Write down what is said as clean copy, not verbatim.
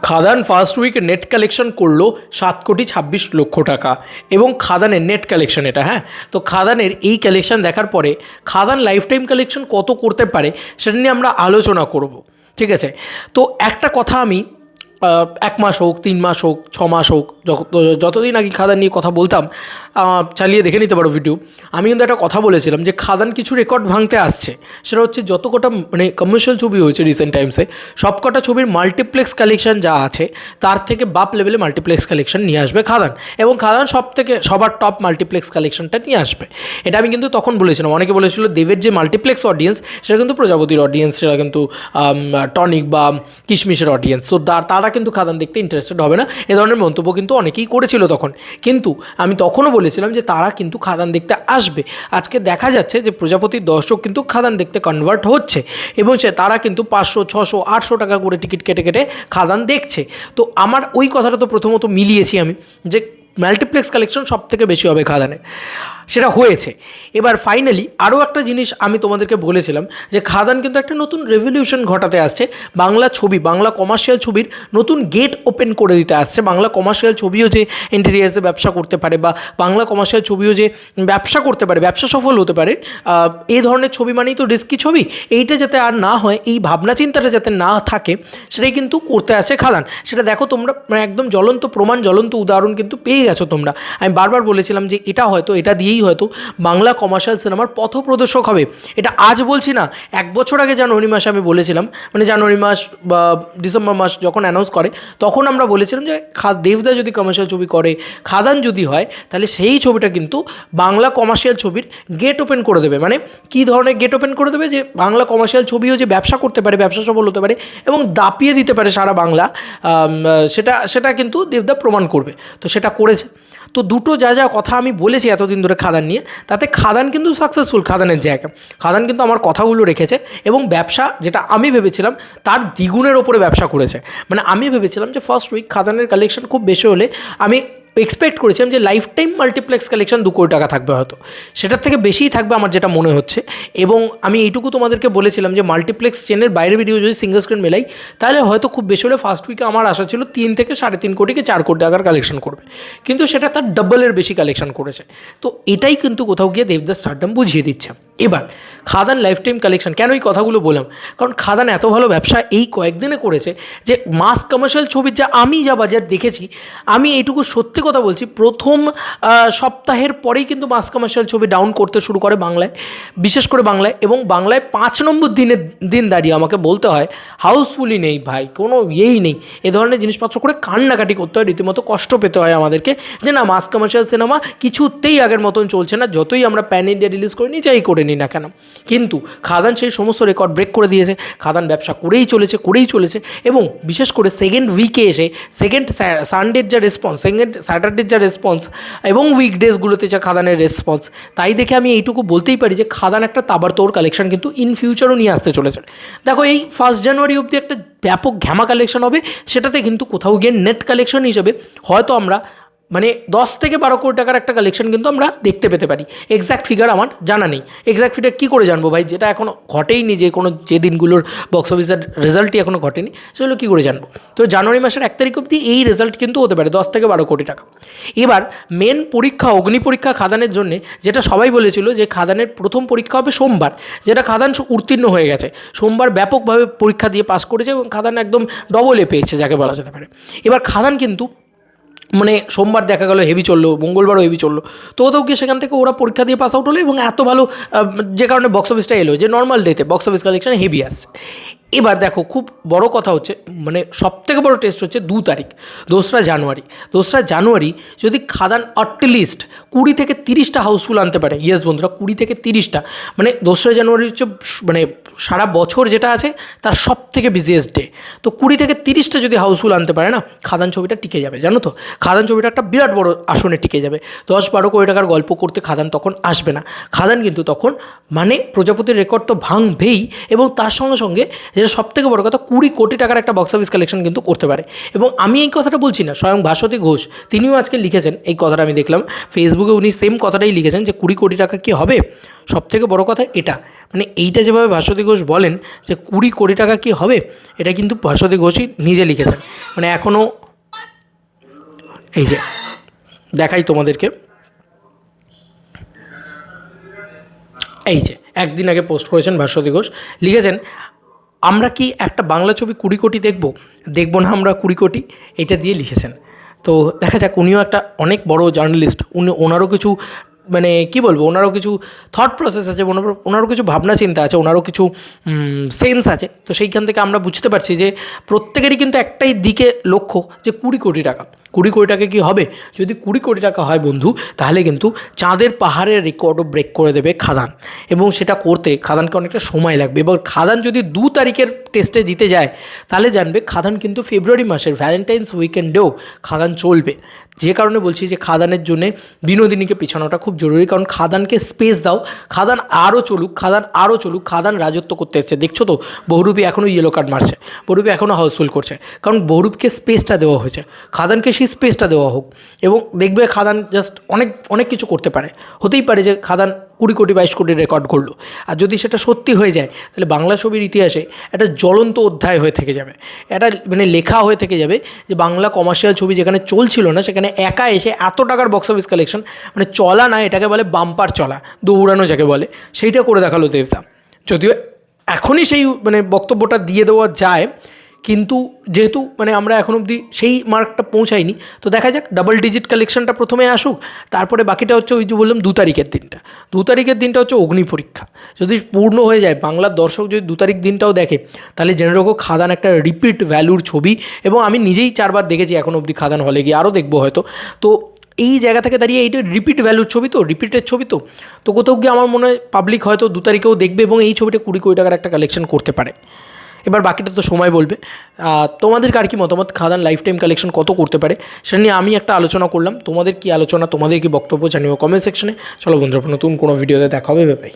খাদান first week net collection করলো 7,26,00,000 টাকা এবং খাদানের নেট কালেকশন এটা। হ্যাঁ, তো খাদানের এই কালেকশন দেখার পরে খাদান লাইফ টাইম কালেকশন কত করতে পারে সেটা নিয়ে আমরা আলোচনা করব। ঠিক আছে, তো একটা কথা আমি 1 মাস হোক, 3 মাস হোক, 6 মাস হোক, যতদিন আগে খাদান নিয়ে কথা বলতাম, চালিয়ে দেখে নিতে পারো ভিডিও। আমি কিন্তু একটা কথা বলেছিলাম যে খাদান কিছু রেকর্ড ভাঙতে আসছে। সেটা হচ্ছে যত কটা মানে কমার্শিয়াল ছবি হয়েছে রিসেন্ট টাইমসে, সব কটা ছবির মাল্টিপ্লেক্স কালেকশন যা আছে তার থেকে বাপ লেভেলে মাল্টিপ্লেক্স কালেকশন নিয়ে আসবে খাদান, এবং খাদান সবার টপ মাল্টিপ্লেক্স কালেকশনটা নিয়ে আসবে। এটা আমি কিন্তু তখন বলেছিলাম। অনেকে বলেছিল দেবের যে মাল্টিপ্লেক্স অডিয়েন্স সেটা কিন্তু প্রজাপতির অডিয়েন্স, সেটা কিন্তু টনিক বা কিশমিশের অডিয়েন্স। তো তারা কিন্তু খাদান দেখতে ইন্টারেস্টেড হবে না, এ ধরনের মন্তব্য কিন্তু অনেকেই করেছিল তখন। কিন্তু আমি তখনও বলেছিলাম যে তারা কিন্তু খাদান দেখতে আসবে। আজকে দেখা যাচ্ছে যে প্রজাপতির দর্শক কিন্তু খাদান দেখতে কনভার্ট হচ্ছে, এবং তারা কিন্তু 500, 600, 800 টাকা করে টিকিট কেটে কেটে খাদান দেখছে। তো আমার ওই কথাটা তো প্রথমত মিলিয়েছি আমি, যে মাল্টিপ্লেক্স কালেকশন সব থেকে বেশি হবে খাদানের, সেটা হয়েছে। এবার ফাইনালি আরও একটা জিনিস আমি তোমাদেরকে বলেছিলাম যে খাদান কিন্তু একটা নতুন রেভলিউশন ঘটাতে আসছে। বাংলা ছবি, বাংলা কমার্শিয়াল ছবির নতুন গেট ওপেন করে দিতে আসছে। বাংলা কমার্শিয়াল ছবিও যে ইন্টেরিয়ার্সে ব্যবসা করতে পারে, বা বাংলা কমার্শিয়াল ছবিও যে ব্যবসা করতে পারে, ব্যবসা সফল হতে পারে, এই ধরনের ছবি মানেই তো রিস্কি ছবি। এইটা যাতে আর না হয়, এই ভাবনা চিন্তাটা যাতে না থাকে, সেটাই কিন্তু করতে আসে খাদান। সেটা দেখো তোমরা, একদম জ্বলন্ত প্রমাণ, জ্বলন্ত উদাহরণ কিন্তু পেয়ে গেছো তোমরা। আমি বারবার বলেছিলাম যে এটা দিয়েই হয়তো বাংলা কমার্শিয়াল সিনেমার পথপ্রদর্শক হবে। এটা আজ বলছি না, 1 বছর আগে জানুয়ারি মাসে আমি বলেছিলাম, মানে জানুয়ারি মাস বা ডিসেম্বর মাস যখন অ্যানাউন্স করে, তখন আমরা বলেছিলাম যে দেবদা যদি কমার্শিয়াল ছবি করে, খাদান যদি হয়, তাহলে সেই ছবিটা কিন্তু বাংলা কমার্শিয়াল ছবির গেট ওপেন করে দেবে। মানে কী ধরনের গেট ওপেন করে দেবে, যে বাংলা কমার্শিয়াল ছবিও যে ব্যবসা করতে পারে, ব্যবসা সফল হতে পারে এবং দাপিয়ে দিতে পারে সারা বাংলা, সেটা কিন্তু দেবদা প্রমাণ করবে। তো সেটা করেছে। তো দুটো যা কথা আমি বলেছি এতদিন ধরে খাদান নিয়ে, তাতে খাদান কিন্তু সাকসেসফুল। খাদানের জায়গা, খাদান কিন্তু আমার কথাগুলো রেখেছে, এবং ব্যবসা যেটা আমি ভেবেছিলাম তার দ্বিগুণের ওপরে ব্যবসা করেছে। মানে আমি ভেবেছিলাম যে ফার্স্ট উইক খাদানের কালেকশন খুব বেশি হলে, আমি এক্সপেক্ট করেছিলাম যে লাইফ টাইম মাল্টিপ্লেক্স কালেকশন 2 কোটি টাকা থাকবে, হয়তো সেটার থেকে বেশিই থাকবে আমার যেটা মনে হচ্ছে। এবং আমি এইটুকু তোমাদেরকে বলেছিলাম যে মাল্টিপ্লেক্স চেনের বাইরে ভিডিও যদি সিঙ্গল স্ক্রিন মেলাই, তাহলে হয়তো খুব বেশি হলে ফার্স্ট উইকে আমার আশা ছিল 3 থেকে 3.5 কোটিকে 4 কোটি টাকার কালেকশন করবে, কিন্তু সেটা তার ডাবলের বেশি কালেকশন করেছে। তো এটাই কিন্তু কোথাও গিয়ে দেবদাস স্টারডাম বুঝিয়ে দিচ্ছে। এবার খাদান লাইফ টাইম কালেকশন, কেন এই কথাগুলো বললাম, কারণ খাদান এত ভালো ব্যবসা এই কয়েকদিনে করেছে যে মাস কমার্শিয়াল ছবির আমি যা বাজার দেখেছি, আমি এইটুকু সত্যি কথা বলছি, প্রথম সপ্তাহের পরেই কিন্তু মাস কমার্শিয়াল ছবি ডাউন করতে শুরু করে বাংলায়, বিশেষ করে বাংলায়। এবং বাংলায় 5 নম্বর দিন দাঁড়িয়ে আমাকে বলতে হয় হাউসফুলই নেই ভাই, কোনো ইয়েই নেই। এ ধরনের জিনিসপত্র করে কান্নাকাটি করতে হয়, রীতিমতো কষ্ট পেতে হয় আমাদেরকে, যে না, মাস কমার্শিয়াল সিনেমা কিছুতেই আগের মতন চলছে না, যতই আমরা প্যান ইন্ডিয়া রিলিজ করে নিই, যাই করে নিই না কেন। কিন্তু খাদান সেই সমস্ত রেকর্ড ব্রেক করে দিয়েছে। খাদান ব্যবসা করেই চলেছে, এবং বিশেষ করে সেকেন্ড উইকে এসে, সেকেন্ড সানডের যা রেসপন্স, সেকেন্ড স্যাটারডের যা রেসপন্স, এবং উইকডেজগুলোতে যা খাদানের রেসপন্স, তাই দেখে আমি এইটুকু বলতেই পারি যে খাদান একটা তাবড়তোড় কালেকশন কিন্তু ইন ফিউচারও নিয়ে আসতে চলেছে। দেখো, এই 1 জানুয়ারি অবধি একটা ব্যাপক ঘ্যামা কালেকশন হবে, সেটাতে কিন্তু কোথাও গিয়ে নেট কালেকশন হিসেবে হয়তো আমরা 10 থেকে 12 কোটি টাকার একটা কালেকশন কিন্তু আমরা দেখতে পেতে পারি। এক্স্যাক্ট ফিগার আমার জানা নেই। এক্স্যাক্ট ফিগার কী করে জানবো ভাই, যেটা এখনও ঘটেইনি, যে দিনগুলোর বক্স অফিসের রেজাল্টই এখনও ঘটেনি, সেগুলো কী করে জানবো? তো জানুয়ারি মাসের 1 তারিখ অবধি এই রেজাল্ট কিন্তু হতে পারে 10 থেকে 12 কোটি টাকা। এবার মেন পরীক্ষা, অগ্নি পরীক্ষা খাদানের জন্য, যেটা সবাই বলেছিল যে খাদানের প্রথম পরীক্ষা হবে সোমবার, যেটা খাদান উত্তীর্ণ হয়ে গেছে। সোমবার ব্যাপকভাবে পরীক্ষা দিয়ে পাস করেছে, এবং খাদান একদম ডবল এ পেয়েছে যাকে বলা যেতে পারে। এবার খাদান কিন্তু সোমবার দেখা গেল হেভি চললো, মঙ্গলবারও হেভি চললো, তো ওটাও গিয়ে সেখান থেকে ওরা পরীক্ষা দিয়ে পাস আউট হলো, এবং এত ভালো যে কারণে বক্স অফিসটা এলো, যে নর্মাল ডেতে বক্স অফিস কালেকশন হেভি আসছে। এবার দেখো, খুব বড় কথা হচ্ছে, সবথেকে বড় টেস্ট হচ্ছে 2 তারিখ, 2রা জানুয়ারি। 2রা জানুয়ারি যদি খাদান অ্যাটলিস্ট 20 থেকে 30টা হাউসফুল আনতে পারে, ইয়েস বন্ধুরা, 20 থেকে 30টা, 2রা জানুয়ারি হচ্ছে সারা বছর যেটা আছে তার সব থেকে বিজিয়েস্ট ডে। তো 20 থেকে 30টা যদি হাউসফুল আনতে পারে না, খাদান ছবিটা টিকে যাবে। জানো তো, খাদান ছবিটা একটা বিরাট বড় আসনে টিকে যাবে। 10-12 কোটি টাকার গল্প করতে খাদান তখন আসবে না। খাদান কিন্তু তখন প্রজাপতির রেকর্ড তো ভাঙবেই, এবং তার সঙ্গে সঙ্গে যেটা সবথেকে বড় কথা 20 কোটি টাকার একটা বক্স অফিস কালেকশন কিন্তু করতে পারে। এবং আমি এই কথাটা বলছি না, স্বয়ং ভাস্বতী ঘোষ তিনিও আজকে লিখেছেন এই কথাটা, আমি দেখলাম ফেসবুকে উনি সেম কথাটাই লিখেছেন যে 20 কোটি টাকা কি হবে। সবথেকে বড় কথা এটা, মানে এইটা যেভাবে ভাস্বতী ঘোষ বলেন যে 20 কোটি টাকা কি হবে, এটা কিন্তু ভাস্বতী ঘোষই নিজে লিখেছেন। মানে এখনও এই যে দেখাই তোমাদেরকে, এই যে একদিন আগে পোস্ট করেছেন ভাস্বতী ঘোষ, লিখেছেন আমরা কি একটা বাংলা ছবি 20 কোটি দেখবো না আমরা 20 কোটি, এটা দিয়ে লিখেছেন। তো দেখা যাক, উনিও একটা অনেক বড় জার্নালিস্ট, ওনারও কিছু মানে কী বলবো, ওনারও কিছু থট প্রসেস আছে, ওনারও কিছু ভাবনা চিন্তা আছে, ওনারও কিছু সেন্স আছে। তো সেইখান থেকে আমরা বুঝতে পারছি যে প্রত্যেকেরই কিন্তু একটাই দিকে লক্ষ্য, যে 20 কোটি টাকা। 20 কোটি টাকা কি হবে? যদি 20 কোটি টাকা হয় বন্ধু, তাহলে কিন্তু চাঁদের পাহাড়ের রেকর্ডও ব্রেক করে দেবে খাদান। এবং সেটা করতে খাদানকে অনেকটা সময় লাগবে। এবং খাদান যদি 2 তারিখের টেস্টে জিতে যায়, তাহলে জানবে খাদান কিন্তু ফেব্রুয়ারি মাসের ভ্যালেন্টাইন্স উইকেন্ডেও খাদান চলবে। যে কারণে বলছি যে খাদানের জন্যে বিনোদিনীকে পিছানোটা খুব জরুরি, কারণ খাদানকে স্পেস দাও, খাদান আরও চলুক, খাদান রাজত্ব করতে এসছে। দেখছো তো বহুরূপী এখনও ইয়েলো কার্ড মারছে, বহুরূপী এখনও হাউসফুল করছে, কারণ বহুরূপকে স্পেসটা দেওয়া হয়েছে, খাদানকে সেই স্পেসটা দেওয়া হোক। এবং দেখবে খাদান জাস্ট অনেক অনেক কিছু করতে পারে। হতেই পারে যে খাদান 20 কোটি 22 কোটির রেকর্ড করলো, আর যদি সেটা সত্যি হয়ে যায়, তাহলে বাংলা ছবির ইতিহাসে একটা জ্বলন্ত অধ্যায় হয়ে থেকে যাবে, এটা মানে লেখা হয়ে থেকে যাবে যে বাংলা কমার্শিয়াল ছবি যেখানে চলছিল না, সেখানে একা এসে এত টাকার বক্স অফিস কালেকশন, মানে চলা না, এটাকে বলে বাম্পার চলা, দৌড়ানো যাকে বলে, সেইটা করে দেখালো দেবদা। যদিও এখনই সেই মানে বক্তব্যটা দিয়ে দেওয়া যায়, কিন্তু যেহেতু মানে আমরা এখন অবধি সেই মার্কটা পৌঁছাইনি, তো দেখা যাক ডাবল ডিজিট কালেকশনটা প্রথমে আসুক, তারপরে বাকিটা হচ্ছে ওই যে বললাম 2 তারিখের দিনটা। 2 তারিখের দিনটা হচ্ছে অগ্নি পরীক্ষা। যদি পূর্ণ হয়ে যায়, বাংলার দর্শক যদি 2 তারিখ দিনটাও দেখে, তাহলে জেনে রাখো খাদান একটা রিপিট ভ্যালুর ছবি। এবং আমি নিজেই 4 বার দেখেছি এখন অবধি খাদান, হলে গিয়ে আরও দেখবো হয়তো। তো এই জায়গা থেকে দাঁড়িয়ে এইটা রিপিট ভ্যালুর ছবি, তো রিপিটের ছবি, তো কোথাও গিয়ে আমার মনে হয় পাবলিক হয়তো 2 তারিখেও দেখবে, এবং এই ছবিটা 20 কোটি টাকার একটা কালেকশন করতে পারে। এবার বাকিটা তো সময় বলবে। তোমাদের কার কি মতামত, খাদান লাইফ টাইম কালেকশন কত করতে পারে, সেটা নিয়ে আমি একটা আলোচনা করলাম। তোমাদের কি আলোচনা, তোমাদের কি বক্তব্য জানিও কমেন্ট সেকশনে। চলো বন্ধুরা, নতুন কোনো ভিডিওতে দেখা হবে, বাই।